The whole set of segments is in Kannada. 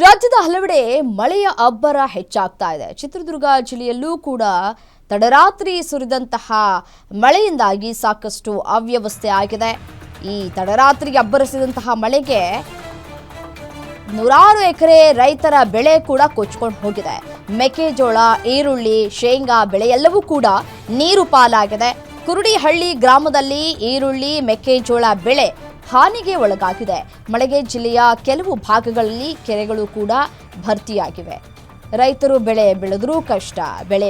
ರಾಜ್ಯದ ಹಲವೆಡೆ ಮಳೆಯ ಅಬ್ಬರ ಹೆಚ್ಚಾಗ್ತಾ ಇದೆ. ಚಿತ್ರದುರ್ಗ ಜಿಲ್ಲೆಯಲ್ಲೂ ಕೂಡ ತಡರಾತ್ರಿ ಸುರಿದಂತಹ ಮಳೆಯಿಂದಾಗಿ ಸಾಕಷ್ಟು ಅವ್ಯವಸ್ಥೆ ಆಗಿದೆ. ಈ ತಡರಾತ್ರಿಗೆ ಅಬ್ಬರಿಸಿದಂತಹ ಮಳೆಗೆ ನೂರಾರು ಎಕರೆ ರೈತರ ಬೆಳೆ ಕೂಡ ಕೊಚ್ಕೊಂಡು ಹೋಗಿದೆ. ಮೆಕ್ಕೆಜೋಳ, ಈರುಳ್ಳಿ, ಶೇಂಗಾ ಬೆಳೆಯೆಲ್ಲವೂ ಕೂಡ ನೀರು ಪಾಲಾಗಿದೆ. ಕುರುಡಿಹಳ್ಳಿ ಗ್ರಾಮದಲ್ಲಿ ಈರುಳ್ಳಿ, ಮೆಕ್ಕೆಜೋಳ ಬೆಳೆ ಹಾನಿಗೆ ಒಳಗಾಗಿದೆ. ಮಳೆಗೆ ಜಿಲ್ಲೆಯ ಕೆಲವು ಭಾಗಗಳಲ್ಲಿ ಕೆರೆಗಳು ಕೂಡ ಭರ್ತಿಯಾಗಿವೆ. ರೈತರು ಬೆಳೆ ಬೆಳೆದರೂ ಕಷ್ಟ, ಬೆಳೆ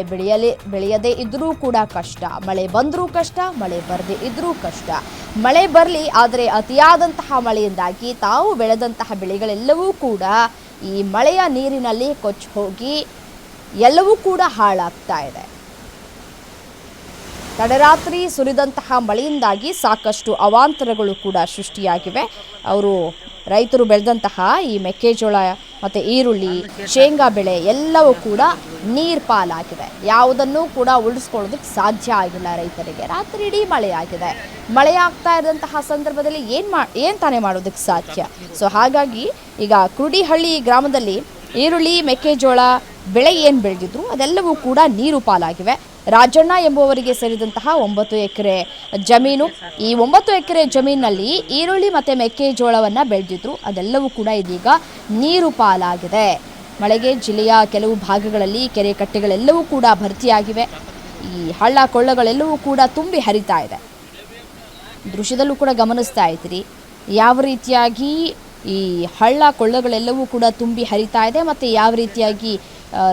ಬೆಳೆಯದೇ ಇದ್ರೂ ಕೂಡ ಕಷ್ಟ. ಮಳೆ ಬಂದರೂ ಕಷ್ಟ, ಮಳೆ ಬರದೇ ಇದ್ರೂ ಕಷ್ಟ. ಮಳೆ ಬರಲಿ, ಆದರೆ ಅತಿಯಾದಂತಹ ಮಳೆಯಿಂದಾಗಿ ತಾವು ಬೆಳೆದಂತಹ ಬೆಳೆಗಳೆಲ್ಲವೂ ಕೂಡ ಈ ಮಳೆಯ ನೀರಿನಲ್ಲಿ ಕೊಚ್ಚಿ ಹೋಗಿ ಎಲ್ಲವೂ ಕೂಡ ಹಾಳಾಗ್ತಾ ಇದೆ. ತಡರಾತ್ರಿ ಸುರಿದಂತಹ ಮಳೆಯಿಂದಾಗಿ ಸಾಕಷ್ಟು ಅವಾಂತರಗಳು ಕೂಡ ಸೃಷ್ಟಿಯಾಗಿವೆ. ರೈತರು ಬೆಳೆದಂತಹ ಈ ಮೆಕ್ಕೆಜೋಳ ಮತ್ತು ಈರುಳ್ಳಿ, ಶೇಂಗಾ ಬೆಳೆ ಎಲ್ಲವೂ ಕೂಡ ನೀರು ಪಾಲಾಗಿದೆ. ಯಾವುದನ್ನು ಕೂಡ ಉಳಿಸ್ಕೊಳ್ಳೋದಕ್ಕೆ ಸಾಧ್ಯ ಆಗಿಲ್ಲ ರೈತರಿಗೆ. ರಾತ್ರಿ ಇಡೀ ಮಳೆ ಆಗಿದೆ. ಮಳೆ ಆಗ್ತಾ ಇದ್ದಂತಹ ಸಂದರ್ಭದಲ್ಲಿ ಏನು ತಾನೇ ಮಾಡೋದಕ್ಕೆ ಸಾಧ್ಯ? ಸೊ ಹಾಗಾಗಿ ಈಗ ಕುರುಡಿಹಳ್ಳಿ ಗ್ರಾಮದಲ್ಲಿ ಈರುಳ್ಳಿ, ಮೆಕ್ಕೆಜೋಳ ಬೆಳೆ ಏನು ಬೆಳೆದಿದ್ರು ಅದೆಲ್ಲವೂ ಕೂಡ ನೀರು ಪಾಲಾಗಿವೆ. ರಾಜಣ್ಣ ಎಂಬುವರಿಗೆ ಸೇರಿದಂತಹ 9 ಎಕರೆ ಜಮೀನು. ಈ 9 ಎಕರೆ ಜಮೀನಿನಲ್ಲಿ ಈರುಳ್ಳಿ ಮತ್ತು ಮೆಕ್ಕೆಜೋಳವನ್ನು ಬೆಳೆದಿದ್ರು. ಅದೆಲ್ಲವೂ ಕೂಡ ಇದೀಗ ನೀರು ಪಾಲಾಗಿದೆ. ಮಳೆಗೆ ಜಿಲ್ಲೆಯ ಕೆಲವು ಭಾಗಗಳಲ್ಲಿ ಕೆರೆ ಕಟ್ಟೆಗಳೆಲ್ಲವೂ ಕೂಡ ಭರ್ತಿಯಾಗಿವೆ. ಈ ಹಳ್ಳ ಕೊಳ್ಳಗಳೆಲ್ಲವೂ ಕೂಡ ತುಂಬಿ ಹರಿತಾ ಇದೆ. ದೃಶ್ಯದಲ್ಲೂ ಕೂಡ ಗಮನಿಸ್ತಾ ಇದ್ದೀರಿ ಯಾವ ರೀತಿಯಾಗಿ ಈ ಹಳ್ಳ ಕೊಳ್ಳಗಳೆಲ್ಲವೂ ಕೂಡ ತುಂಬಿ ಹರಿತಾ ಇದೆ ಮತ್ತು ಯಾವ ರೀತಿಯಾಗಿ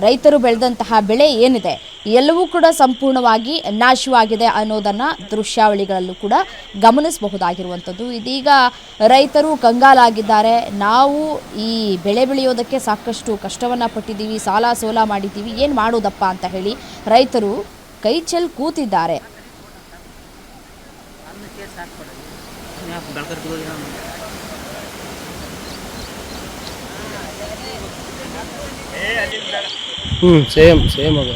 ರೈತರು ಬೆಳೆದಂತಹ ಬೆಳೆ ಏನಿದೆ ಎಲ್ಲವೂ ಕೂಡ ಸಂಪೂರ್ಣವಾಗಿ ನಾಶವಾಗಿದೆ ಅನ್ನೋದನ್ನು ದೃಶ್ಯಾವಳಿಗಳಲ್ಲೂ ಕೂಡ ಗಮನಿಸಬಹುದಾಗಿರುವಂಥದ್ದು. ಇದೀಗ ರೈತರು ಕಂಗಾಲಾಗಿದ್ದಾರೆ. ನಾವು ಈ ಬೆಳೆ ಬೆಳೆಯೋದಕ್ಕೆ ಸಾಕಷ್ಟು ಕಷ್ಟವನ್ನು ಪಟ್ಟಿದ್ದೀವಿ, ಸಾಲ ಸೋಲ ಮಾಡಿದ್ದೀವಿ, ಏನು ಮಾಡೋದಪ್ಪ ಅಂತ ಹೇಳಿ ರೈತರು ಕೈ ಚೆಲ್ಲಿ ಕೂತಿದ್ದಾರೆ. ಸೇಮ್ ಅದು